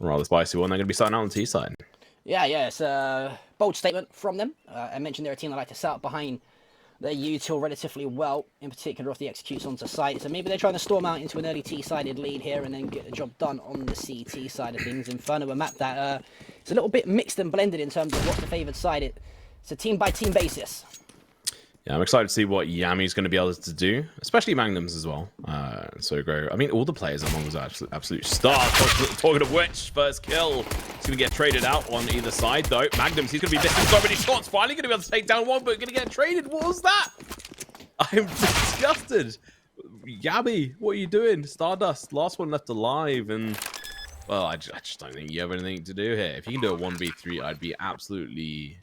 rather spicy one. They're going to be starting out on the T side. Yeah, it's a bold statement from them. I mentioned they're a team that like to set up behind their util relatively well, in particular if the executes onto site. So maybe they're trying to storm out into an early T-sided lead here and then get the job done on the CT side of things. Inferno, a map that it's a little bit mixed and blended in terms of what's the favoured side. It's a team-by-team basis. Yeah, I'm excited to see what Yami's going to be able to do, especially Magnums as well. So go. I mean, all the players at Mongols are absolute stars. Talking of which, first kill. He's going to get traded out on either side, though. Magnums, he's going to be missing so many shots. Finally going to be able to take down one, but going to get traded. What was that? I'm disgusted. Yami, what are you doing? Stardust, last one left alive. And, well, I just don't think you have anything to do here. If you can do a 1v3, I'd be absolutely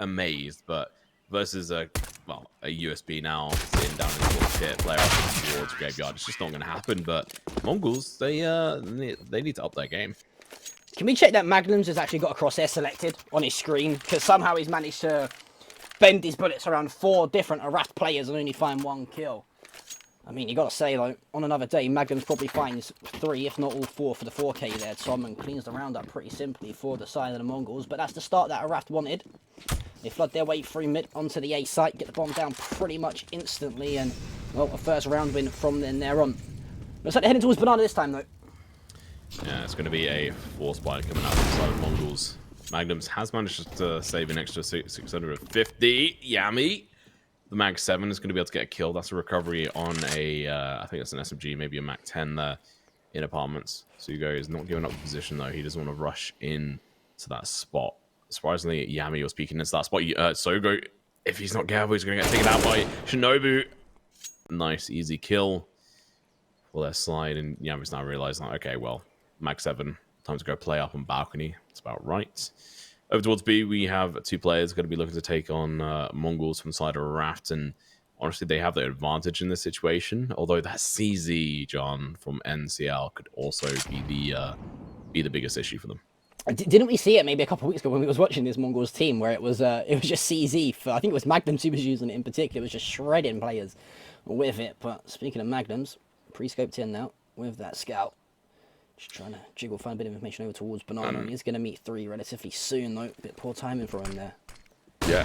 amazed. But versus a USB now sitting down in the fourth pit, player up towards graveyard, it's just not going to happen. But Mongols, they need to up their game. Can we check that Magnums has actually got a crosshair selected on his screen? Because somehow he's managed to bend his bullets around 4 different ARAVT players and only find 1 kill. I mean, you got to say, like, on another day, Magnums probably finds 3, if not all 4 for the 4K there, Tom, and cleans the round up pretty simply for the side of the Mongols. But that's the start that ARAVT wanted. They flood their way through mid onto the A site, get the bomb down pretty much instantly, and, well, a first round win from then there on. Looks like they're heading towards Banana this time, though. Yeah, it's going to be a force spike coming out from the side of Mongols. Magnums has managed to save an extra 650. Yami. The Mag 7 is going to be able to get a kill. That's a recovery on a, I think it's an SMG, maybe a Mag 10 there in apartments. Sugo is not giving up the position, though. He doesn't want to rush in to that spot. Surprisingly, Yami was peeking into that spot. Sogo, if he's not careful, he's going to get taken out by Shinobu. Nice, easy kill for their side. And Yami's now realizing, like, okay, well, Mag 7, time to go play up on balcony. It's about right. Over towards B, we have 2 players going to be looking to take on Mongols from the side of ARAVT. And honestly, they have the advantage in this situation. Although that CZ, John, from NCL could also be the biggest issue for them. Didn't we see it maybe a couple of weeks ago when we was watching this Mongols team where it was just CZ for, I think it was Magnums who was using it in particular. It was just shredding players with it. But speaking of Magnums, pre-scoped in now with that scout. Just trying to jiggle, find a bit of information over towards Banana. He's going to meet 3 relatively soon, though. A bit poor timing for him there. Yeah,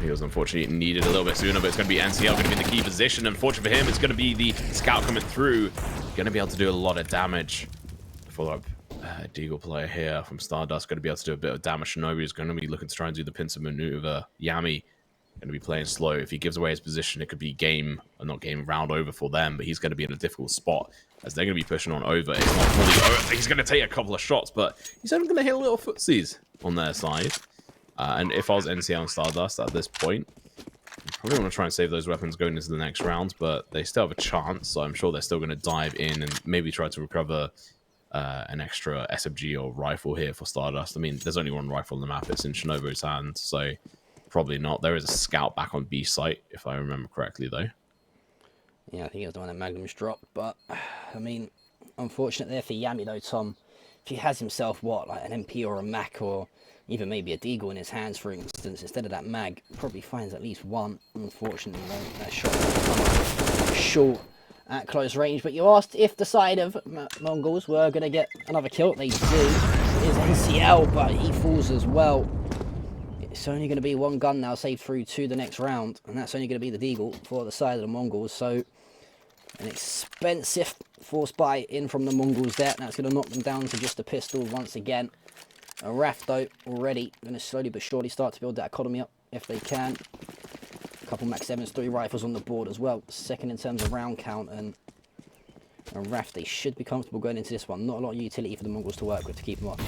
he was unfortunately needed a little bit sooner, but it's going to be NCL going to be in the key position. Unfortunately for him, it's going to be the scout coming through. Going to be able to do a lot of damage. Follow-up Deagle player here from Stardust. Going to be able to do a bit of damage. Shinobi is going to be looking to try and do the pincer maneuver. Yami going to be playing slow. If he gives away his position, it could be round over for them, but he's going to be in a difficult spot as they're going to be pushing on over. It's not fully over. He's going to take a couple of shots, but he's only going to hit a little footsies on their side. And if I was NCL and Stardust at this point, I probably want to try and save those weapons going into the next round, but they still have a chance, so I'm sure they're still going to dive in and maybe try to recover an extra SMG or rifle here for Stardust. I mean, there's only 1 rifle on the map. It's in Shinobu's hand, so probably not. There is a scout back on B site, if I remember correctly, though. Yeah, I think it was the one that Magnums dropped, but, I mean, unfortunate there for Yami, though, Tom. If he has himself, what, like an MP or a Mac or even maybe a Deagle in his hands, for instance, instead of that Mag, probably finds at least 1. Unfortunately, though, that shot short at close range. But you asked if the side of Mongols were going to get another kill. They do. It is NCL, but he falls as well. It's only going to be 1 gun now saved through to the next round, and that's only going to be the Deagle for the side of the Mongols. So an expensive force buy in from the Mongols there. That's going to knock them down to just a pistol once again. ARAVT, though, already going to slowly but surely start to build that economy up if they can. A couple Max 7s, 3 rifles on the board as well. Second in terms of round count, and ARAVT, they should be comfortable going into this one. Not a lot of utility for the Mongols to work with to keep them up.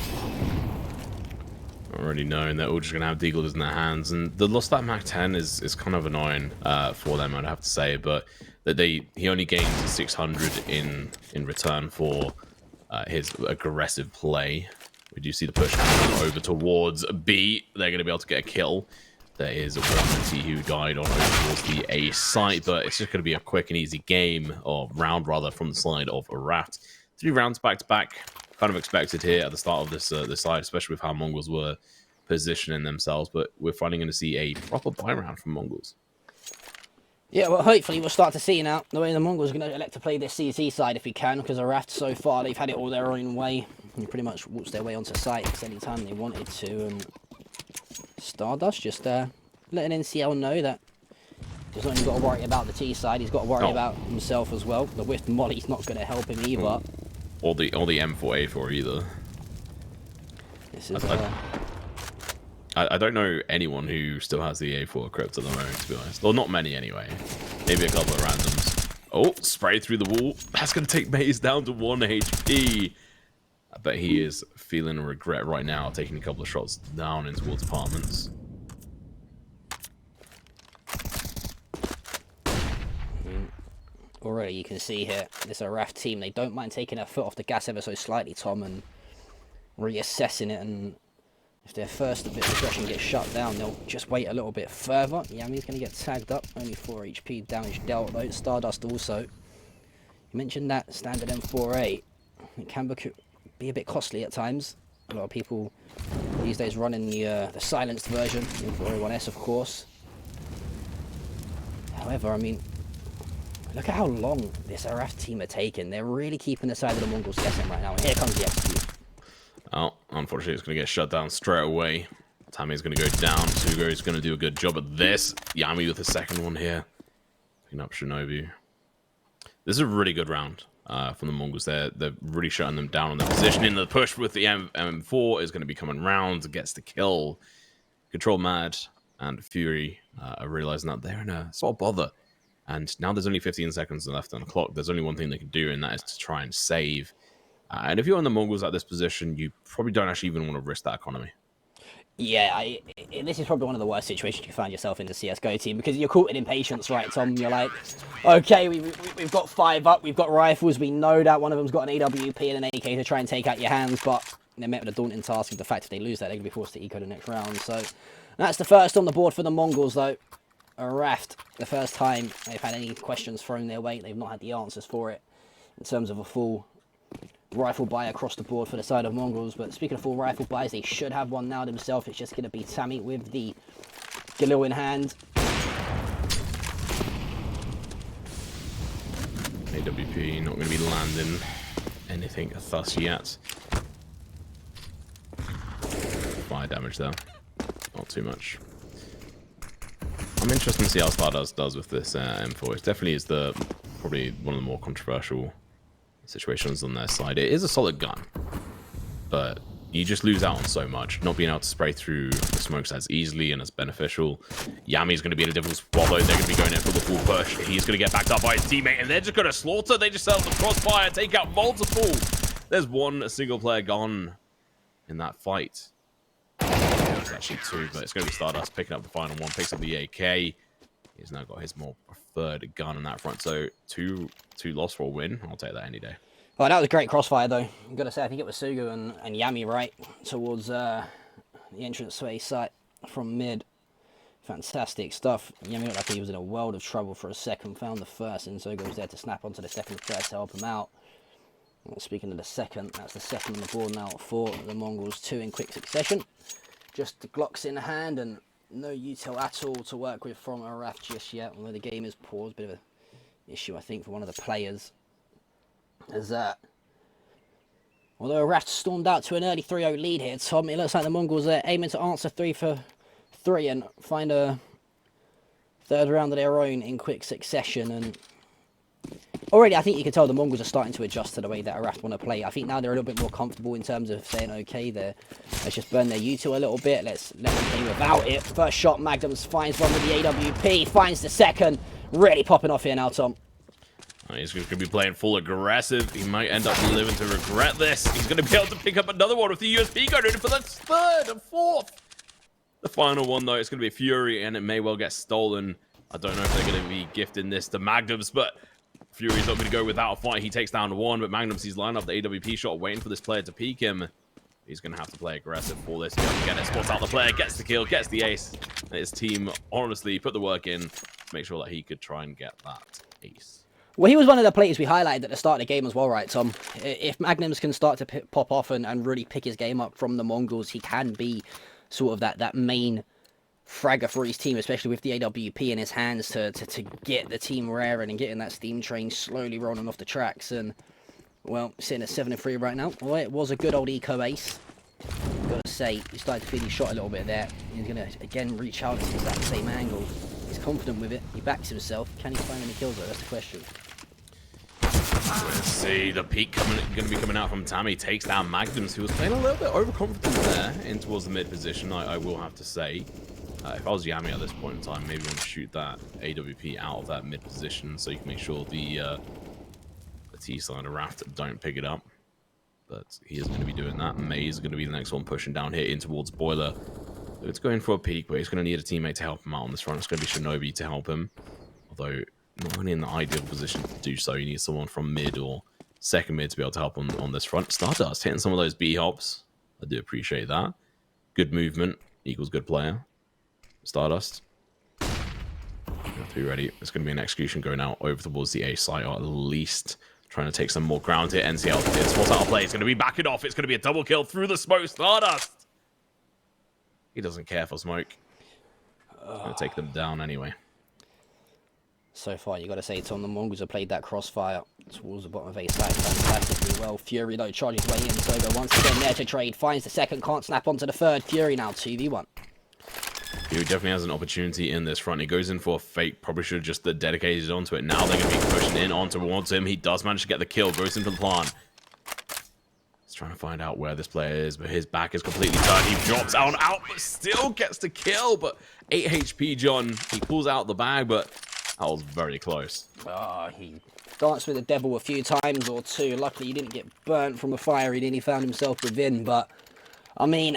Already knowing they're all just going to have Deagles in their hands, and the loss of that Mac 10 is kind of annoying for them, I'd have to say, but that he only gained 600 in return for his aggressive play. We do see the push coming over towards B. They're going to be able to get a kill. There is one who died on over towards the A site, but it's just going to be a quick and easy game, or round rather, from the side of ARAVT. 3 rounds back to back. Kind of expected here at the start of this side, especially with how Mongols were positioning themselves, but we're finally going to see a proper buy round from Mongols. Yeah, well, hopefully we'll start to see now the way the Mongols are going to elect to play this CT side if we can, because ARAVT so far, they've had it all their own way. They pretty much waltzed their way onto sites anytime they wanted to, and Stardust just letting NCL know that he's not only got to worry about the T side, he's got to worry about himself as well. The whiffed molly's not going to help him either. Or the M4A4 either. This is I don't know anyone who still has the A4 equipped at the moment, to be honest. Well, not many anyway. Maybe a couple of randoms. Oh, spray through the wall. That's going to take Maze down to 1 HP. I bet he is feeling regret right now, taking a couple of shots down in towards apartments. Already you can see here, this ARAVT team, they don't mind taking their foot off the gas ever so slightly, Tom, and reassessing it, and if their first bit of aggression gets shut down, they'll just wait a little bit further. Yami's going to get tagged up, only 4 HP damage dealt though. Stardust also. You mentioned that standard M4A. It can be a bit costly at times. A lot of people these days running the silenced version, M4A1S of course. However, I mean, look at how long this ARAVT team are taking. They're really keeping the side of the Mongols guessing right now. And here comes the execute. Oh, unfortunately, it's going to get shut down straight away. Tammy's going to go down. Sugo is going to do a good job at this. Yami with the second one here. Picking up Shinobu. This is a really good round from the Mongols. They're really shutting them down on their positioning. The push with the M4 is going to be coming round. Gets the kill. Control Mad and Fury are realizing that they're in a sort of bother. And now there's only 15 seconds left on the clock. There's only one thing they can do, and that is to try and save. And if you're on the Mongols at this position, you probably don't actually even want to risk that economy. Yeah, this is probably one of the worst situations you find yourself in the CSGO team, because you're caught in impatience, right, Tom? You're like, okay, we've got 5 up, we've got rifles, we know that one of them's got an AWP and an AK to try and take out your hands, but they're met with a daunting task of the fact if they lose that, they're going to be forced to eco the next round. So that's the first on the board for the Mongols, though. ARAVT, the first time they've had any questions thrown their way, they've not had the answers for it in terms of a full rifle buy across the board for the side of Mongols. But speaking of full rifle buys, they should have one now themselves. It's just going to be Tammy with the Galil in hand. AWP not going to be landing anything thus yet. Fire damage though, not too much. I'm interested to see how Stardust does with this M4. It definitely is probably one of the more controversial situations on their side. It is a solid gun, but you just lose out on so much. Not being able to spray through the smokes as easily and as beneficial. Yami's going to be in a difficult spot though. They're going to be going in for the full push. He's going to get backed up by his teammate, and they're just going to slaughter. They just set up the crossfire, take out multiple. There's one single player gone in that fight. There's actually 2, but it's going to be Stardust picking up the final one. Picks up the AK. He's now got his more preferred gun in that front. So two loss for a win. I'll take that any day. Oh, that was a great crossfire, though. I've got to say, I think it was Sugu and Yami, right, towards the entranceway site from mid. Fantastic stuff. Yami looked like he was in a world of trouble for a second. Found the first, and Sugu was there to snap onto the second first to help him out. Well, speaking of the second, that's the second on the board now for the Mongols. 2 in quick succession. Just the Glocks in hand and no util at all to work with from ARAVT just yet. Although the game is paused, bit of an issue I think for one of the players. As although ARAVT stormed out to an early 3-0 lead here, Tom, it looks like the Mongols are aiming to answer 3 for 3 and find a third round of their own in quick succession. And already I think you can tell the Mongols are starting to adjust to the way that ARAVT want to play. I think now they're a little bit more comfortable in terms of saying, okay, let's just burn their util a little bit. Let's let them play without it. First shot, Magnums finds one with the AWP, finds the second. Really popping off here now, Tom. He's going to be playing full aggressive. He might end up living to regret this. He's going to be able to pick up another one with the USP going in for the 3rd and 4th. The final one, though, it's going to be Fury, and it may well get stolen. I don't know if they're going to be gifting this to Magnums, but Fury's not going to go without a fight. He takes down 1, but Magnums, he's lined up the AWP shot, waiting for this player to peek him. He's going to have to play aggressive for this. Get it, spots out the player, gets the kill, gets the ace. And his team honestly put the work in to make sure that he could try and get that ace. Well, he was one of the players we highlighted at the start of the game as well, right, Tom? If Magnums can start to pop off and really pick his game up from the Mongols, he can be sort of that main fragger for his team, especially with the AWP in his hands to get the team raring and getting that steam train slowly rolling off the tracks. And Well, sitting at 7-3 right now. Well, it was a good old eco ace. Gotta say, he started to feel he shot a little bit there. He's gonna again reach out to that same angle. He's confident with it. He backs himself. Can he find any kills though? That's the question. Let's see, the peak going to be coming out from Tammy. Takes down Magnums, who was playing a little bit overconfident there in towards the mid position, I will have to say. If I was Yami at this point in time, maybe want to shoot that AWP out of that mid position so you can make sure the T-side of ARAVT don't pick it up. But he is going to be doing that. May is going to be the next one pushing down here in towards Boiler. So it's going for a peak, but he's going to need a teammate to help him out on this front. It's going to be Shinobi to help him. Although, not really in the ideal position to do so. You need someone from mid or second mid to be able to help on this front. Stardust hitting some of those B-hops. I do appreciate that. Good movement equals good player. Stardust. You have to be ready. It's going to be an execution going out over towards the A site, or at least trying to take some more ground here. NCL is forced out of play. It's going to be backing off. It's going to be a double kill through the smoke. Stardust. He doesn't care for smoke. Going to take them down anyway. So far, you got to say, Tom, the Mongols have played that crossfire towards the bottom of A side fantastically well. Fury, though, charges way in. Sogo once again there to trade. Finds the second, can't snap onto the third. Fury now 2v1. He definitely has an opportunity in this front. He goes in for a fake. Probably should have just dedicated onto it. Now they're going to be pushing in on towards him. He does manage to get the kill. Goes into the plant. He's trying to find out where this player is, but his back is completely turned. He drops out, but still gets the kill. But 8 HP, John. He pulls out the bag, but that was very close. He danced with the devil a few times or two. Luckily, he didn't get burnt from the fire. He didn't. He found himself within. But, I mean,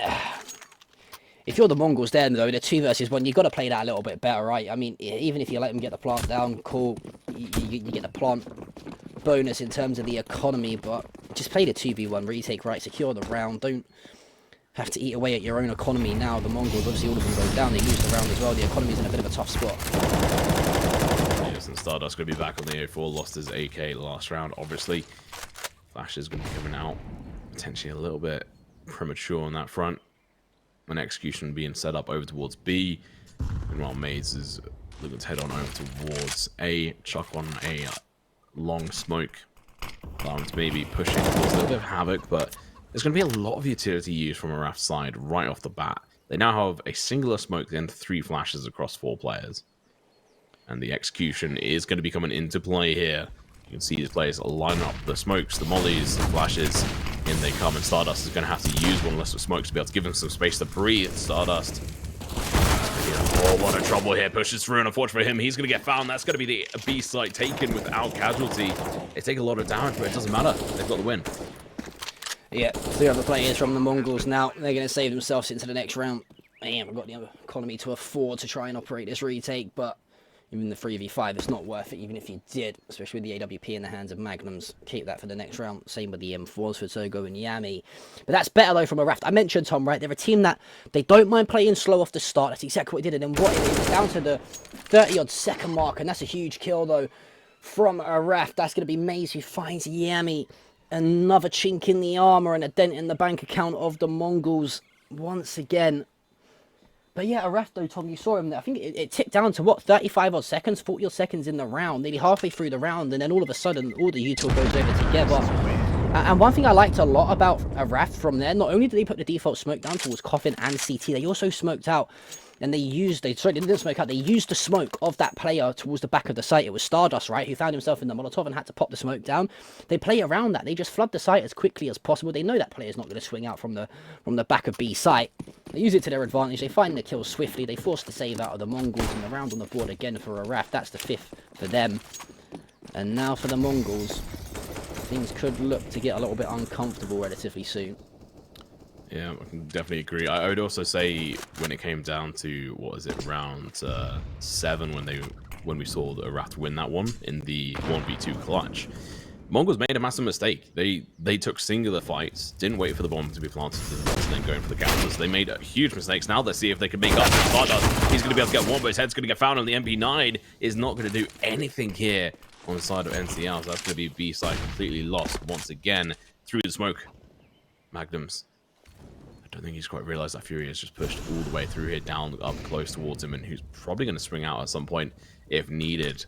if you're the Mongols there, though, the 2 versus 1, you've got to play that a little bit better, right? I mean, even if you let them get the plant down, cool. You get the plant bonus in terms of the economy, but just play the 2v1 retake, right? Secure the round. Don't have to eat away at your own economy now. The Mongols, obviously, all of them go down. They lose the round as well. The economy's in a bit of a tough spot. Yes, and Stardust going to be back on the A4. Lost his AK last round, obviously. Flash is going to be coming out. Potentially a little bit premature on that front. An execution being set up over towards B. And while Maze is looking to head on over towards A, chuck on a long smoke. Allow him to maybe pushing towards a little bit of havoc, but there's going to be a lot of utility used from ARAVT's side right off the bat. They now have a singular smoke and 3 flashes across 4 players. And the execution is going to be coming into play here. You can see these players line up the smokes, the mollies, the flashes. In they come, and Stardust is going to have to use one less of smokes to be able to give him some space to breathe. Stardust. Oh, what a trouble here. Pushes through, and unfortunately for him, he's going to get found. That's going to be the B site taken without casualty. They take a lot of damage, but it doesn't matter. They've got the win. Yeah, 3 other players from the Mongols now. They're going to save themselves into the next round. Man, we've got the economy to afford to try and operate this retake, but even the 3v5, it's not worth it, even if you did, especially with the AWP in the hands of Magnums. Keep that for the next round. Same with the M4s for Sogo and Yami. But that's better, though, from ARAVT. I mentioned, Tom, right? They're a team that they don't mind playing slow off the start. That's exactly what they did. And then what it is, down to the 30-odd second mark, and that's a huge kill, though, from ARAVT. That's going to be Maze, who finds Yami. Another chink in the armor and a dent in the bank account of the Mongols once again. But yeah, ARAVT, though, Tom, you saw him there. I think it ticked down to, what, 35-odd seconds, 40-odd seconds in the round, nearly halfway through the round, and then all of a sudden, all the util goes over together. And one thing I liked a lot about ARAVT from there, not only did they put the default smoke down towards Coffin and CT, they also smoked out, and they didn't smoke out, they used the smoke of that player towards the back of the site. It was Stardust, right, who found himself in the Molotov and had to pop the smoke down. They play around that. They just flood the site as quickly as possible. They know that player's not going to swing out from the back of B site. They use it to their advantage. They find the kill swiftly. They force the save out of the Mongols, and the round on the board again for ARAVT. That's the 5th for them. And now for the Mongols, things could look to get a little bit uncomfortable relatively soon. Yeah, I can definitely agree. I would also say when it came down to, what is it, round 7, when we saw the ARAVT win that one in the 1v2 clutch, Mongols made a massive mistake. They took singular fights, didn't wait for the bomb to be planted, and then going for the counters. They made huge mistakes. Now let's see if they can make up for Stardust. He's going to be able to get one, but his head's going to get found, and the MP9 is not going to do anything here on the side of NCL. So that's going to be B side completely lost once again through the smoke. Magnums. I don't think he's quite realized that Fury has just pushed all the way through here, down, up close towards him, and who's probably going to swing out at some point if needed.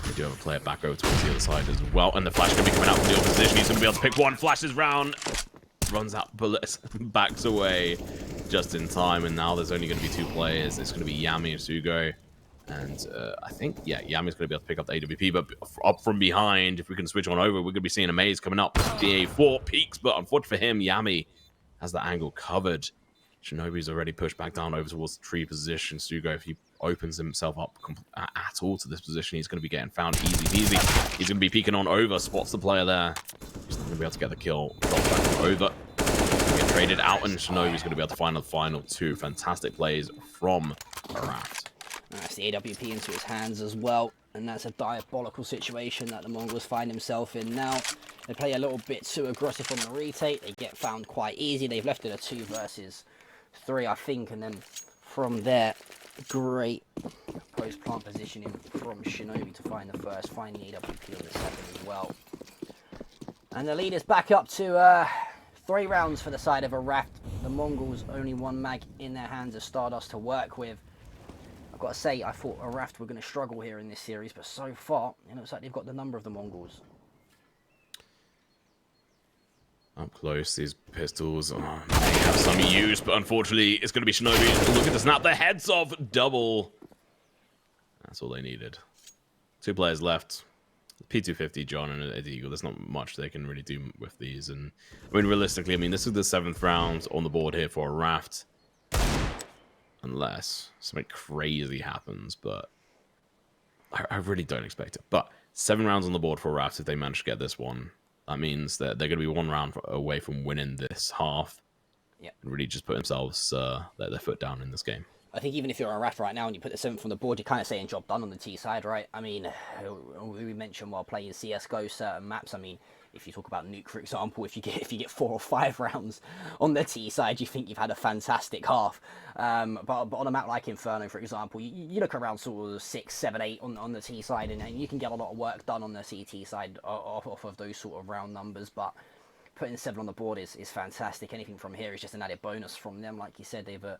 They do have a player back over towards the other side as well. And the flash going to be coming out from the opposition. He's going to be able to pick one. Flashes round. Runs out bullets. Backs away just in time. And now there's only going to be 2 players. It's going to be Yami and Sugo. And I think, yeah, Yami's going to be able to pick up the AWP. But up from behind, if we can switch on over, we're going to be seeing a maze coming up. DA4 peaks. But unfortunately for him, Yami has the angle covered. Shinobi's already pushed back down over towards the tree position. Sugo, if he opens himself up at all to this position, he's going to be getting found easy peasy. He's going to be peeking on over, spots the player there. He's not going to be able to get the kill. Drop back over. Get traded out, and Shinobi's going to be able to find the final 2. Fantastic plays from ARAVT. That's the AWP into his hands as well. And that's a diabolical situation that the Mongols find himself in now. They play a little bit too aggressive on the retake. They get found quite easy. They've left it a 2 versus 3, I think, and then from there, great post-plant positioning from Shinobi to find the first, find the AWP on the second as well. And the lead is back up to 3 rounds for the side of ARAVT. The Mongols only 1 mag in their hands of Stardust to work with. I've got to say, I thought ARAVT were going to struggle here in this series, but so far, it looks like they've got the number of the Mongols. Up close, these pistols may have some use, but unfortunately, it's going to be Shinobi looking to snap the heads off. Double. That's all they needed. 2 players left. P250, John, and Ed Eagle. There's not much they can really do with these. And I mean, realistically, I mean, this is the 7th round on the board here for ARAVT. Unless something crazy happens, but I really don't expect it. But 7 rounds on the board for ARAVT if they manage to get this one. That means that they're going to be 1 round away from winning this half. Yep. And really just put themselves their foot down in this game. I think even if you're ARAVT right now and you put the 7th on the board, you're kind of saying job done on the T side, right? I mean, we mentioned while playing CSGO certain maps, I mean, if you talk about Nuke, for example, if you get 4 or 5 rounds on the T side, you think you've had a fantastic half. But on a map like Inferno, for example, you look around sort of 6, 7, 8 on the T side, and you can get a lot of work done on the CT side off of those sort of round numbers. But putting 7 on the board is fantastic. Anything from here is just an added bonus from them. Like you said, they've at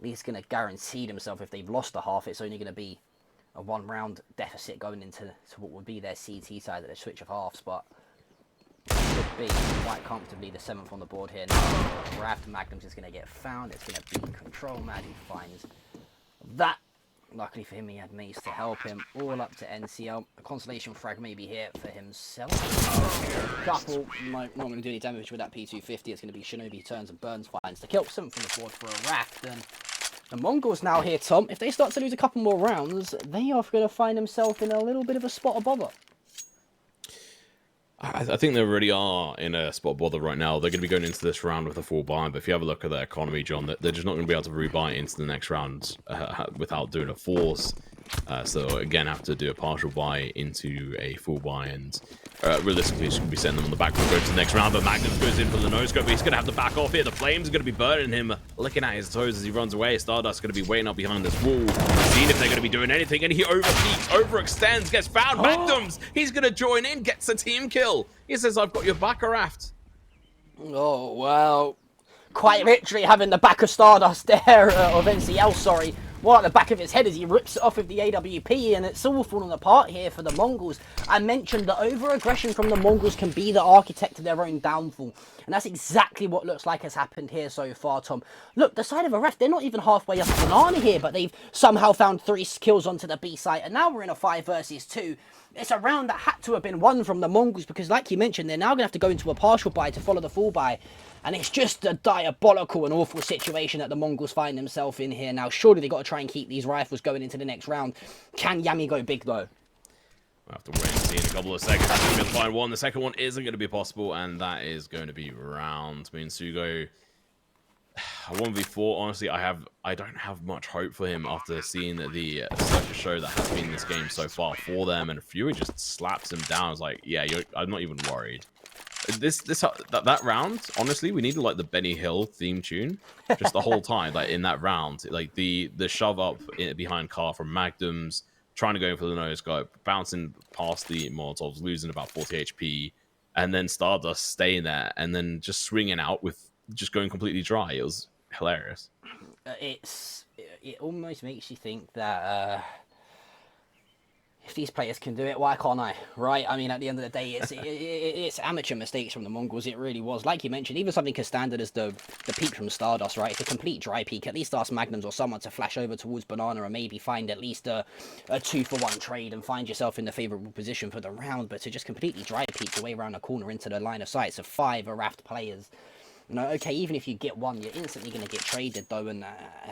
least going to guarantee themselves if they've lost a half, it's only going to be a 1 round deficit going into what would be their CT side at the switch of halves. But should be quite comfortably the 7th on the board here now. ARAVT Magnum's is going to get found. It's going to be control. Mad, he finds that. Luckily for him, he had maze to help him. All up to NCL. A consolation frag maybe here for himself. Couple not going to do any damage with that P250. It's going to be Shinobi turns and burns, finds the kill. 7th on the board for ARAVT. And the Mongols now here, Tom. If they start to lose a couple more rounds, they are going to find themselves in a little bit of a spot of bother. I think they already are in a spot of bother right now. They're going to be going into this round with a full buy, but if you have a look at their economy, John, they're just not going to be able to rebuy into the next round without doing a force. So again, have to do a partial buy into a full buy, and realistically, it's going to be sending them on the back foot going to the next round. But Magnus goes in for the no scope. He's going to have to back off here. The flames are going to be burning him, licking at his toes as he runs away. Stardust going to be waiting up behind this wall, seeing if they're going to be doing anything, and he overpeaks, overextends, gets found. Magnums, he's going to join in, gets a team kill. He says, "I've got your back, ARAVT." Oh wow! Quite literally having the back of Stardust there, of NCL, sorry. Right at the back of his head as he rips it off with the AWP, and it's all falling apart here for the Mongols. I mentioned that over-aggression from the Mongols can be the architect of their own downfall, and that's exactly what looks like has happened here so far, Tom. Look, the side of ARAVT, they're not even halfway up the banana here, but they've somehow found 3 kills onto the B site, and now we're in a 5 versus 2. It's a round that had to have been won from the Mongols, because like you mentioned, they're now going to have to go into a partial buy to follow the full buy. And it's just a diabolical and awful situation that the Mongols find themselves in here now. Surely they've got to try and keep these rifles going into the next round. Can Yami go big, though? We'll have to wait and see in a couple of seconds. He's going to find one. The second one isn't going to be possible, and that is going to be round. I mean, Sugo, 1v4, honestly, I don't have much hope for him after seeing the circus show that has been this game so far for them, and Fury just slaps him down. It's like, yeah, I'm not even worried. That round, honestly, we needed like the Benny Hill theme tune just the whole time, like in that round, like the shove up behind car from Magnums, trying to go for the nose scope, bouncing past the Molotovs, losing about 40 HP, and then Stardust staying there, and then just swinging out with just going completely dry. It was hilarious. It almost makes you think that if these players can do it, why can't I? Right? I mean, at the end of the day, it's amateur mistakes from the Mongols. It really was. Like you mentioned, even something as standard as the peek from Stardust, right? It's a complete dry peek. At least ask Magnums or someone to flash over towards Banana and maybe find at least a 2-for-1 trade and find yourself in the favourable position for the round. But to just completely dry peek the way around the corner into the line of sight, so 5 ARAVT players. No, okay, even if you get one, you're instantly going to get traded, though, and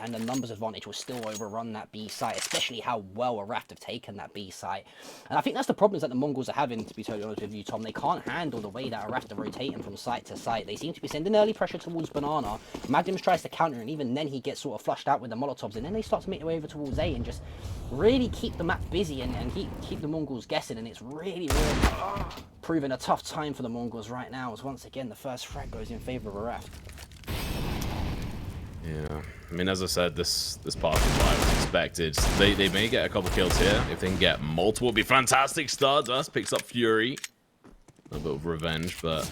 the numbers advantage will still overrun that B site, especially how well ARAVT have taken that B site. And I think that's the problems that the Mongols are having, to be totally honest with you, Tom. They can't handle the way that ARAVT are rotating from site to site. They seem to be sending early pressure towards Banana. Magnums tries to counter, and even then he gets sort of flushed out with the Molotovs, and then they start to make their way over towards A and just really keep the map busy and keep the Mongols guessing, and it's really proving a tough time for the Mongols right now, as once again the first frag goes in favour of ARAVT. Yeah, I mean, as I said, this part of the fight was expected. They may get a couple kills here. If they can get multiple, it'd be fantastic. Stardust picks up Fury. A little bit of revenge, but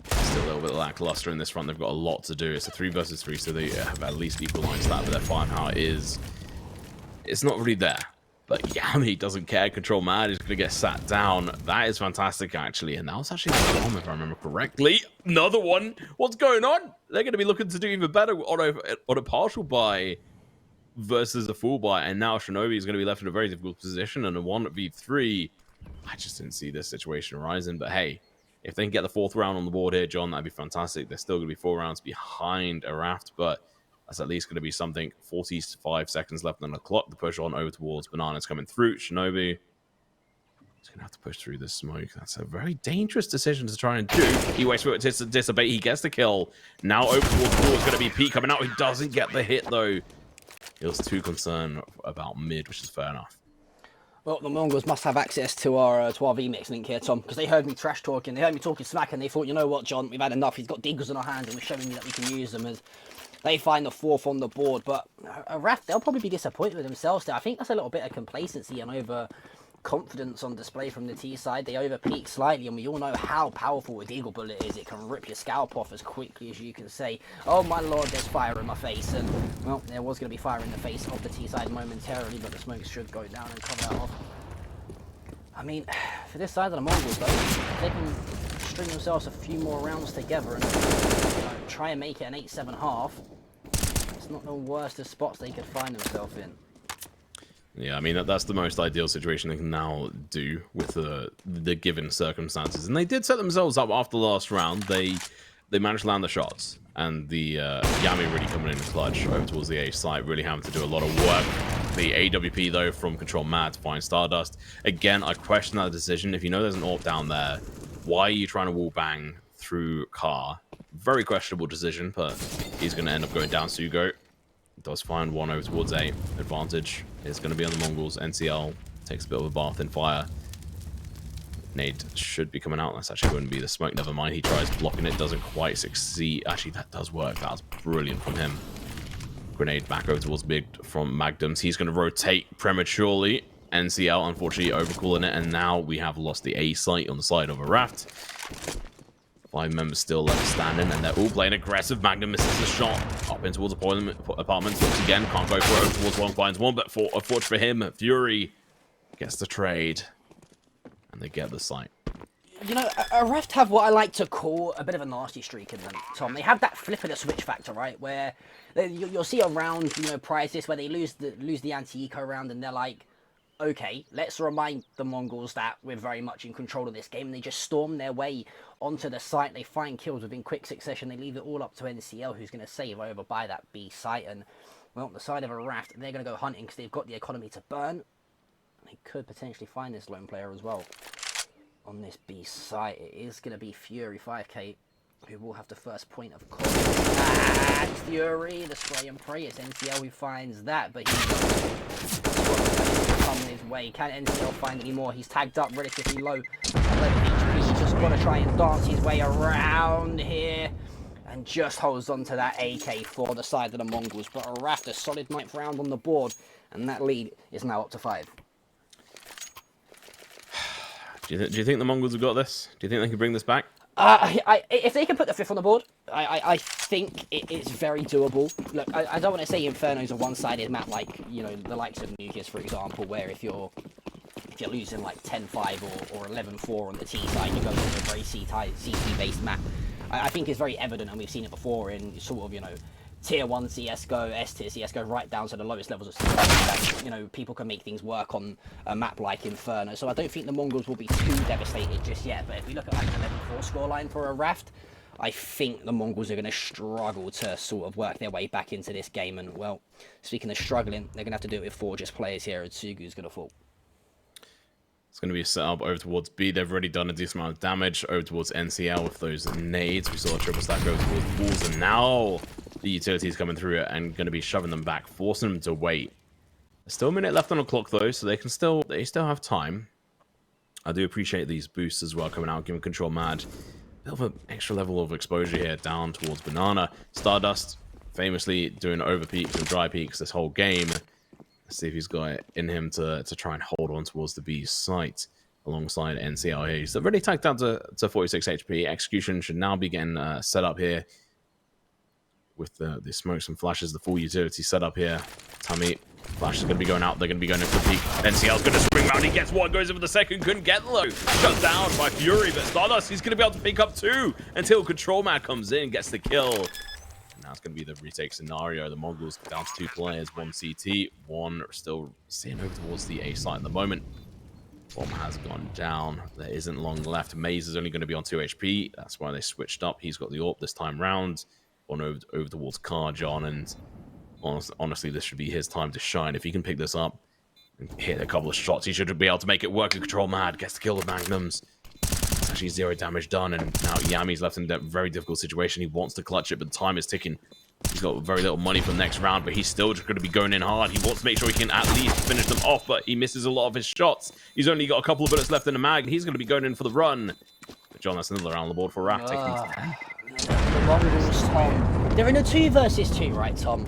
still a little bit lackluster in this front. They've got a lot to do. It's a 3 versus 3, so they have at least equalized that, but their firepower it's not really there. But Yami doesn't care. Control Mad is going to get sat down. That is fantastic, actually. And that was actually the bomb, if I remember correctly. Another one. What's going on? They're going to be looking to do even better on a partial buy versus a full buy. And now Shinobi is going to be left in a very difficult position. And a 1v3. I just didn't see this situation arising. But hey, if they can get the 4th round on the board here, John, that'd be fantastic. They're still going to be 4 rounds behind ARAVT, but that's at least going to be something. 45 seconds left on the clock. The push on over towards Banana's coming through. Shinobi is going to have to push through this smoke. That's a very dangerous decision to try and do. He waits for it to disobey. He gets the kill. Now over towards Paul. It's going to be P coming out. He doesn't get the hit, though. He was too concerned about mid, which is fair enough. Well, the Mongols must have access to our VMix link here, Tom, because they heard me trash talking. They heard me talking smack, and they thought, you know what, John, we've had enough. He's got diggers in our hands, and we're showing you that we can use them. As they find the 4th on the board, but ARAVT, they'll probably be disappointed with themselves there. I think that's a little bit of complacency and overconfidence on display from the T side. They over-peak slightly, and we all know how powerful a Deagle bullet is. It can rip your scalp off as quickly as you can say, oh my lord, there's fire in my face. And, well, there was going to be fire in the face of the T side momentarily, but the smoke should go down and cover that off. I mean, for this side of the Mongols, though, if they can string themselves a few more rounds together and try and make it an 8-7 half, it's not the worst of spots they could find themselves in. Yeah, I mean, that's the most ideal situation they can now do with the given circumstances. And they did set themselves up after the last round. They managed to land the shots. And the Yami really coming in clutch over towards the A site, really having to do a lot of work. The AWP, though, from Control Mad to find Stardust. Again, I question that decision. If you know there's an AWP down there, why are you trying to wall bang through car? Very questionable decision, but he's going to end up going down. Sugo does find one over towards A. Advantage is going to be on the Mongols. NCL takes a bit of a bath in fire. Nade should be coming out. That's actually going to be the smoke. Never mind. He tries blocking it. Doesn't quite succeed. Actually, that does work. That was brilliant from him. Grenade back over towards mid from Magnums. He's going to rotate prematurely. NCL, unfortunately, overcooling it. And now we have lost the A site on the side of ARAVT. 5 members still left standing, and they're all playing aggressive. Magnum misses the shot up in towards apartments. Looks again. Can't go for it. Towards one, finds one. But unfortunately for him, Fury gets the trade. And they get the site. You know, ARAVT have what I like to call a bit of a nasty streak in them, Tom. They have that flip of the switch factor, right? Where you'll see a round, prior to this, where they lose the anti-eco round, and they're like, okay, let's remind the Mongols that we're very much in control of this game. And they just storm their way onto the site. They find kills within quick succession. They leave it all up to NCL, who's going to save over by that B site. And, well, the side of ARAVT, they're going to go hunting because they've got the economy to burn. They could potentially find this lone player as well on this B site. It is going to be Fury 5k who will have the first point of contact. And Fury, the spray and pray. It's NCL who finds that, but he's come his way. Can NCL find any more? He's tagged up relatively low. HP. He's just got to try and dance his way around here. And just holds on to that AK for the side of the Mongols. But ARAVT, a solid 9th round on the board. And that lead is now up to 5. Do you think the Mongols have got this? Do you think they can bring this back? If they can put the 5th on the board, I think it's very doable. Look, I don't want to say Inferno's a one-sided map like, the likes of Nucleus, for example, where if you're if you're losing like 10-5 or 11-4 on the T side, you go to a very CT-based map. I think it's very evident, and we've seen it before in sort of, you know, Tier 1 CSGO, S-Tier CSGO, right down to the lowest levels of CSGO, that, you know, people can make things work on a map like Inferno. So I don't think the Mongols will be too devastated just yet, but if we look at like the 11-4 scoreline for ARAVT, I think the Mongols are going to struggle to sort of work their way back into this game. And, well, speaking of struggling, they're going to have to do it with 4 just players here, and Sugu's going to fall. It's going to be a setup over towards B. They've already done a decent amount of damage over towards NCL with those nades. We saw a triple stack go towards walls, and now the utilities coming through and going to be shoving them back, forcing them to wait. There's still a minute left on the clock though, so they still have time. I do appreciate these boosts as well coming out, giving Control Mad a bit of an extra level of exposure here down towards Banana. Stardust famously doing over peaks and dry peaks this whole game. Let's see if he's got it in him to try and hold on towards the B site alongside NCL here. He's already tagged down to 46 HP. Execution should now be getting set up here with the smokes and flashes, the full utility set up here. Tummy, Flash is going to be going out. They're going to be going in for the peak. NCL's going to spring round. He gets one, goes in for the second, couldn't get low. Shut down by Fury, but Stardust, he's going to be able to pick up 2 until Control Man comes in, gets the kill. Now it's going to be the retake scenario. The Mongols down to 2 players, 1 CT, 1 still seeing over towards the A site at the moment. Bomb has gone down. There isn't long left. Maze is only going to be on 2 HP. That's why they switched up. He's got the AWP this time round. On over towards Carjon, and honestly, this should be his time to shine. If he can pick this up and hit a couple of shots, he should be able to make it work. Control Mad gets the kill with Magnums. It's actually 0 damage done, and now Yami's left in a very difficult situation. He wants to clutch it, but the time is ticking. He's got very little money for the next round, but he's still just going to be going in hard. He wants to make sure he can at least finish them off, but he misses a lot of his shots. He's only got a couple of bullets left in the mag, and he's going to be going in for the run. But John, that's another round on the board for ARAVT. The Mongols, Tom. They're in a 2 versus 2, right, Tom?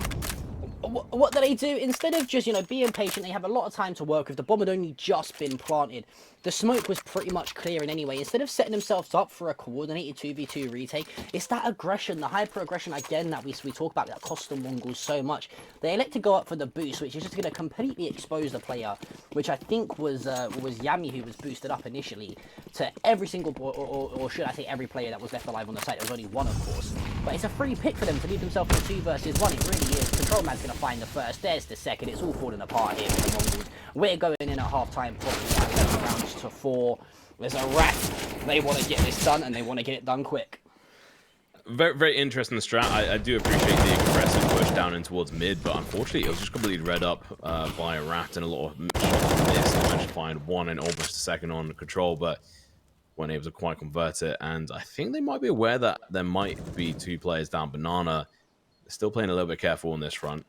What do they do? Instead of just, you know, being patient, they have a lot of time to work with. The bomb had only just been planted. The smoke was pretty much clearing anyway. Instead of setting themselves up for a coordinated 2v2 retake, it's that aggression, the hyper-aggression, again, that we talk about that cost the Mongols so much. They elect to go up for the boost, which is just going to completely expose the player, which I think was Yami who was boosted up initially to every single, or should I say every player that was left alive on the site. There was only 1, of course. But it's a free pick for them to leave themselves in a 2 versus 1. It really is. Control Man's going to find the first. There's the second. It's all falling apart here for the Mongols. We're going in at half-time, probably 11 rounds to 4. There's a ARAVT. They want to get this done, and they want to get it done quick. Very, very interesting strat. I do appreciate the aggressive push down in towards mid, but unfortunately, it was just completely read up by ARAVT and a lot of shots. They managed to find 1 and almost a second on Control, but weren't able to quite convert it. And I think they might be aware that there might be 2 players down Banana. They're still playing a little bit careful on this front.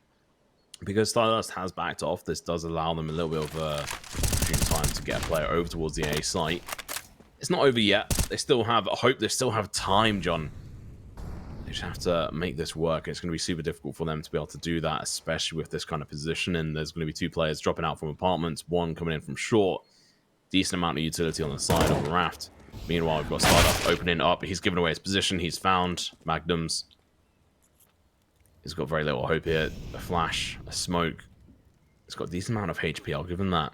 Because Stardust has backed off, this does allow them a little bit of time to get a player over towards the A site. It's not over yet. They still have hope. They still have time, John. They just have to make this work. It's going to be super difficult for them to be able to do that, especially with this kind of position. And there's going to be 2 players dropping out from apartments, 1 coming in from short. Decent amount of utility on the side of ARAVT. Meanwhile, we've got Stardust opening up. He's given away his position. He's found Magnums. He's got very little hope here. A flash, a smoke. He's got a decent amount of HP. I'll give him that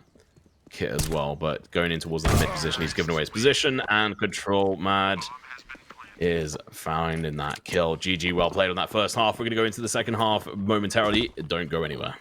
kit as well. But going in towards that mid position, he's given away his position. And Control Mad is found in that kill. GG, well played on that first half. We're going to go into the second half momentarily. Don't go anywhere.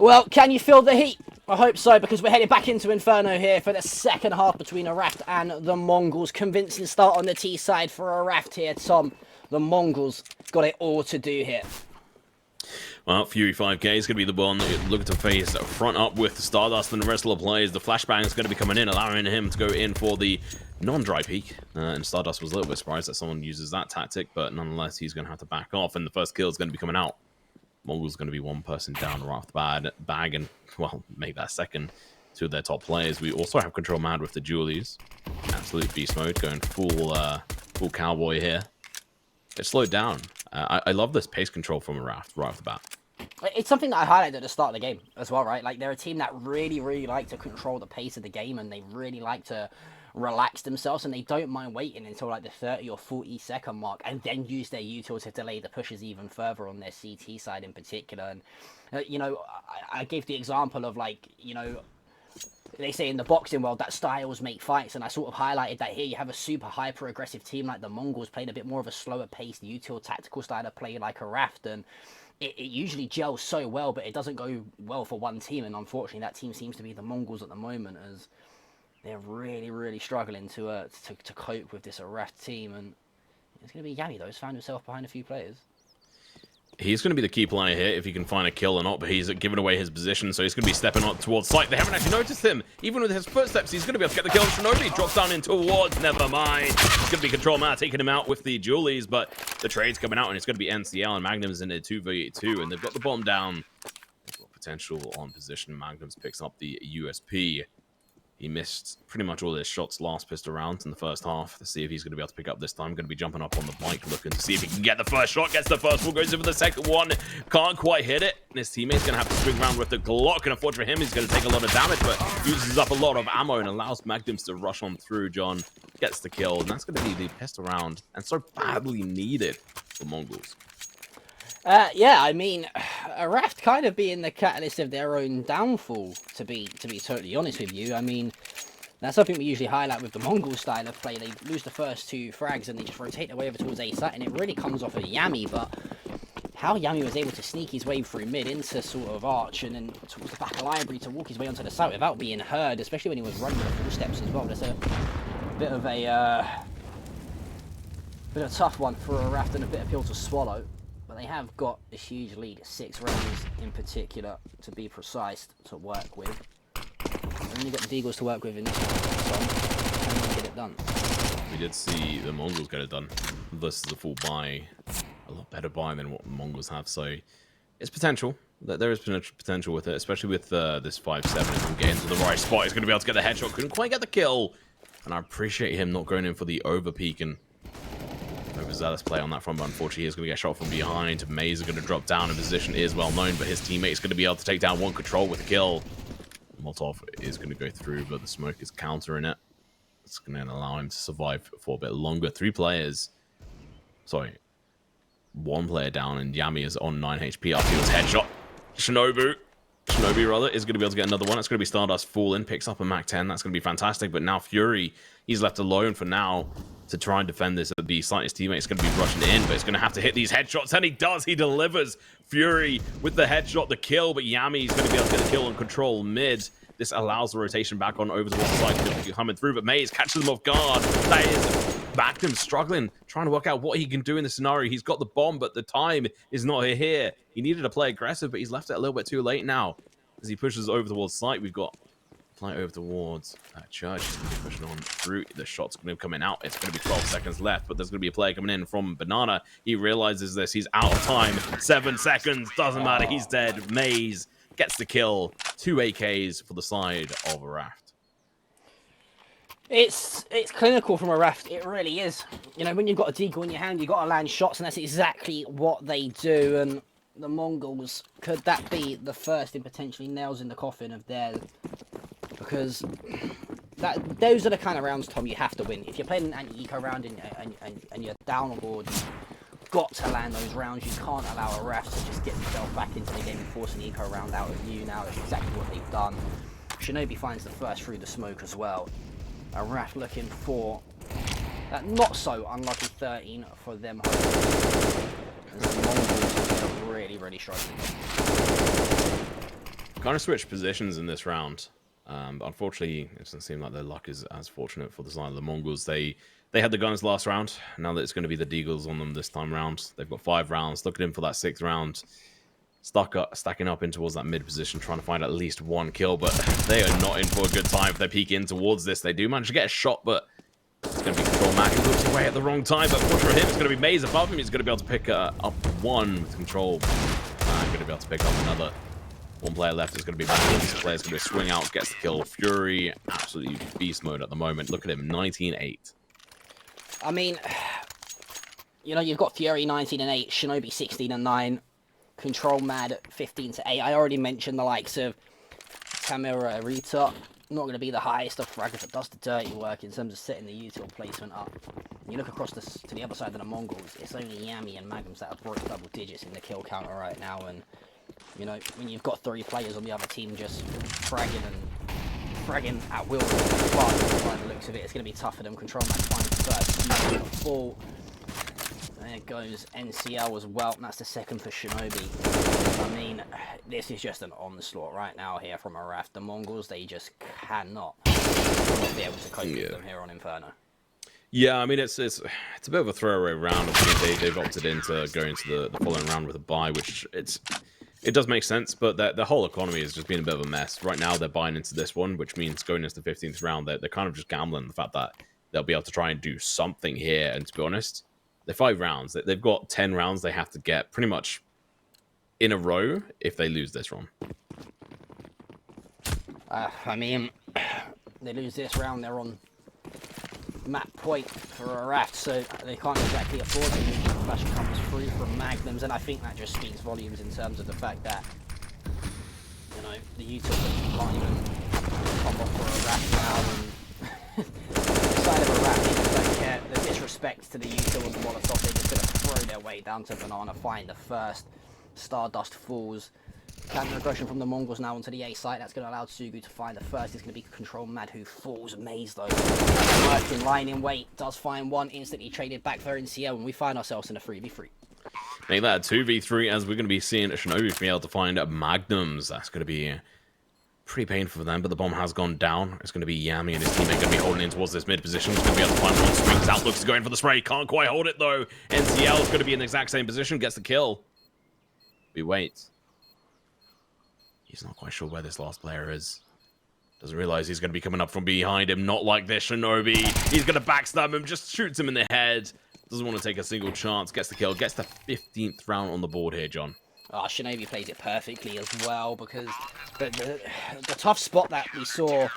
Well, can you feel the heat? I hope so, because we're headed back into Inferno here for the second half between ARAVT and the Mongols. Convincing start on the T side for ARAVT here, Tom. The Mongols got it all to do here. Well, Fury 5K is going to be the one looking to face front up with Stardust and the rest of the players. The flashbang is going to be coming in, allowing him to go in for the non-dry peek. And Stardust was a little bit surprised that someone uses that tactic, but nonetheless, he's going to have to back off, and the first kill is going to be coming out. Mongol's going to be one person down right off the bag, and, well, make that second. Two of their top players. We also have Control Mad with the Julies. Absolute beast mode, going full cowboy here. It slowed down. I love this pace control from ARAVT right off the bat. It's something that I highlighted at the start of the game as well, right? Like, they're a team that really, really like to control the pace of the game, and they really like to relax themselves, and they don't mind waiting until like the 30 or 40 second mark and then use their util to delay the pushes even further on their CT side in particular. And, you know, I gave the example of, like, you know, they say in the boxing world that styles make fights, and I sort of highlighted that here. You have a super hyper aggressive team like the Mongols playing a bit more of a slower paced util tactical style of play like ARAVT, and it usually gels so well, but it doesn't go well for one team, and unfortunately that team seems to be the Mongols at the moment, as they're really, really struggling to cope with this ARAVT team. And it's going to be Yami, though. He's found himself behind a few players. He's going to be the key player here if he can find a kill or not, but he's given away his position, so he's going to be stepping up towards site. They haven't actually noticed him. Even with his footsteps, he's going to be able to get the kill. Shinobi drops down in towards, never mind. It's going to be Control Mad taking him out with the Julies, but the trade's coming out, and it's going to be NCL, and Magnum's in a 2v2, and they've got the bomb down. They've got potential on position. Magnum's picks up the USP. He missed pretty much all his shots last pistol round in the first half. Let's see if he's going to be able to pick up this time. Going to be jumping up on the bike, looking to see if he can get the first shot. Gets the first one, goes in for the second one. Can't quite hit it. And his teammate's going to have to swing around with the Glock. And unfortunately for him, he's going to take a lot of damage, but uses up a lot of ammo and allows Magnums to rush on through. John gets the kill, and that's going to be the pistol round, and so badly needed for Mongols. Yeah, I mean, ARAVT kind of being the catalyst of their own downfall, to be totally honest with you. I mean, that's something we usually highlight with the Mongol style of play. They lose the first two frags and they just rotate their way over towards A site, and it really comes off of Yami. But how Yami was able to sneak his way through mid into sort of Arch and then towards the back of Library to walk his way onto the site without being heard, especially when he was running the full steps as well. That's a bit of a tough one for ARAVT and a bit of pill to swallow. They have got a huge lead, 6 rounds in particular, to be precise, to work with. And then you've got the Deagles to work with in this one, and they get it done. We did see the Mongols get it done. This is a full buy, a lot better buy than what the Mongols have, so it's potential. There is potential with it, especially with this 5-7. If we can get into the right spot, he's going to be able to get the headshot. Couldn't quite get the kill, and I appreciate him not going in for the over peek and overzealous play on that front, but unfortunately he's going to get shot from behind. Maze is going to drop down in position, is well known, but his teammate is going to be able to take down one Control with a kill. Molotov is going to go through, but the smoke is countering it. It's going to allow him to survive for a bit longer. 3 players, sorry, 1 player down, and Yami is on 9 HP after his headshot. Shinobi rather, is going to be able to get another one. It's going to be Stardust falling, picks up a Mac 10. That's going to be fantastic, but now Fury, he's left alone for now to try and defend this. The slightest teammate is going to be rushing in, but it's going to have to hit these headshots, and he does. He delivers. Fury with the headshot, the kill, but Yami is going to be able to get the kill on Control mid. This allows the rotation back on over towards the side coming through, but Maze catches them off guard. That is Magnum struggling, trying to work out what he can do in this scenario. He's got the bomb, but the time is not here. He needed to play aggressive, but he's left it a little bit too late now. As he pushes over towards site, we've got fly over towards Church. He's going to be pushing on through. The shot's going to be coming out. It's going to be 12 seconds left, but there's going to be a player coming in from Banana. He realizes this. He's out of time. 7 seconds. Doesn't matter. He's dead. Maze gets the kill. 2 AKs for the side of ARAVT. It's clinical from ARAVT. It really is. You know, when you've got a deagle in your hand, you've got to land shots, and that's exactly what they do. And the Mongols, could that be the first in potentially nails in the coffin of theirs? Because those are the kind of rounds, Tom, you have to win. If you're playing an anti-eco round and you're down on board, you've got to land those rounds. You can't allow ARAVT to just get himself back into the game and force an eco round out of you. Now that's exactly what they've done. Shinobi finds the first through the smoke as well. ARAVT looking for that not so unlucky 13 for them. As the Mongols are really, really struggling. kind of switched positions in this round. But unfortunately, it doesn't seem like their luck is as fortunate for the side of the Mongols. They had the guns last round. Now that it's going to be the Deagles on them this time round. They've got 5 rounds. Look at him for that 6th round. Stacking up in towards that mid position, trying to find at least 1 kill. But they are not in for a good time if they peek in towards this. They do manage to get a shot, but it's going to be Control Mac. He looks away at the wrong time. But fortunately for him, it's going to be Maze above him. He's going to be able to pick up 1 with Control. Going to be able to pick up another. 1 player left is going to be back. This player's going to swing out, gets the kill. Fury, absolutely beast mode at the moment. Look at him, 19-8. I mean, you know, you've got Fury 19-8, Shinobi 16-9, Control Mad at 15-8. I already mentioned the likes of Tamura Arita. Not going to be the highest of fraggers that does the dirty work in terms of setting the util placement up. You look across to the other side of the Mongols, it's only Yami and Magnums that have broke double digits in the kill counter right now, and you know, when you've got 3 players on the other team just fragging at will by the looks of it, it's going to be tough for them. Control Mac finds the first full. There goes NCL as well, and that's the 2nd for Shinobi. I mean, this is just an onslaught right now here from ARAVT. The Mongols, they just cannot be able to cope with them here on Inferno. Yeah, I mean, it's a bit of a throwaway round. I mean, they've opted into going into the following round with a bye, which it does make sense, but the whole economy has just been a bit of a mess. Right now, they're buying into this one, which means going into the 15th round, they're kind of just gambling the fact that they'll be able to try and do something here. And to be honest, they're 5 rounds. They've got 10 rounds they have to get pretty much in a row if they lose this one. I mean, they lose this round, they're on map point for ARAVT, so they can't exactly afford to lose. The flash comes through from Magnums, and I think that just speaks volumes in terms of the fact that, you know, the util can't even come off for ARAVT now, and the side of ARAVT, they just don't care. The disrespect to the util and the Molotov, they're just going to throw their way down to Banana, find the first. Stardust falls. Counter aggression from the Mongols now onto the A site. That's going to allow Tsugu to find the first. It's going to be Control Mad who falls. Maze though. Working, lying in wait. Does find 1. Instantly traded back for NCL. And we find ourselves in a 3v3. Make that a 2v3 as we're going to be seeing Shinobi be able to find Magnums. That's going to be pretty painful for them. But the bomb has gone down. It's going to be Yami and his teammate going to be holding in towards this mid position. He's going to be able to find 1. Swings out. Looks to go in for the spray. Can't quite hold it though. NCL is going to be in the exact same position. Gets the kill. We wait. He's not quite sure where this last player is. Doesn't realize he's going to be coming up from behind him. Not like this, Shinobi. He's going to backstab him. Just shoots him in the head. Doesn't want to take a single chance. Gets the kill. Gets the 15th round on the board here, John. Oh, Shinobi plays it perfectly as well, because the tough spot that we saw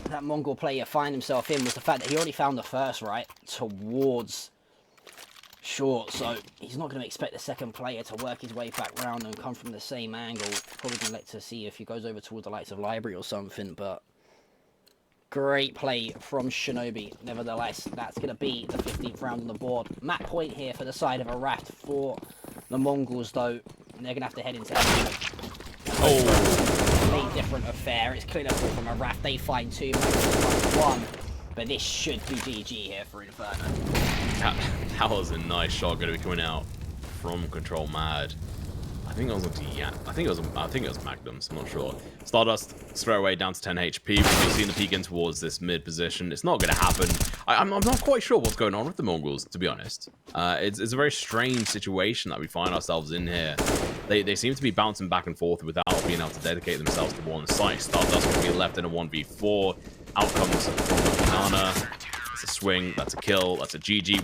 that Mongol player find himself in was the fact that he already found the first, right, towards short, so he's not going to expect the 2nd player to work his way back round and come from the same angle. Probably going to let to see if he goes over towards the likes of Library or something, but great play from Shinobi. Nevertheless, that's going to be the 15th round on the board. Map point here for the side of ARAVT for the Mongols, though. And they're going to have to head into a different affair. It's clinical from ARAVT. They find 2, Magnums find 1. But this should be GG here for Inferno. That was a nice shot going to be coming out from Control Mad. I think it was I think it was Magnums. I'm not sure. Stardust straight away down to 10 HP. We've seen the peek in towards this mid position. It's not going to happen. I'm not quite sure what's going on with the Mongols, to be honest. It's a very strange situation that we find ourselves in here. They seem to be bouncing back and forth without being able to dedicate themselves to one site. Stardust will be left in a 1v4. Out comes from the Banana. That's a swing. That's a kill. That's a GG.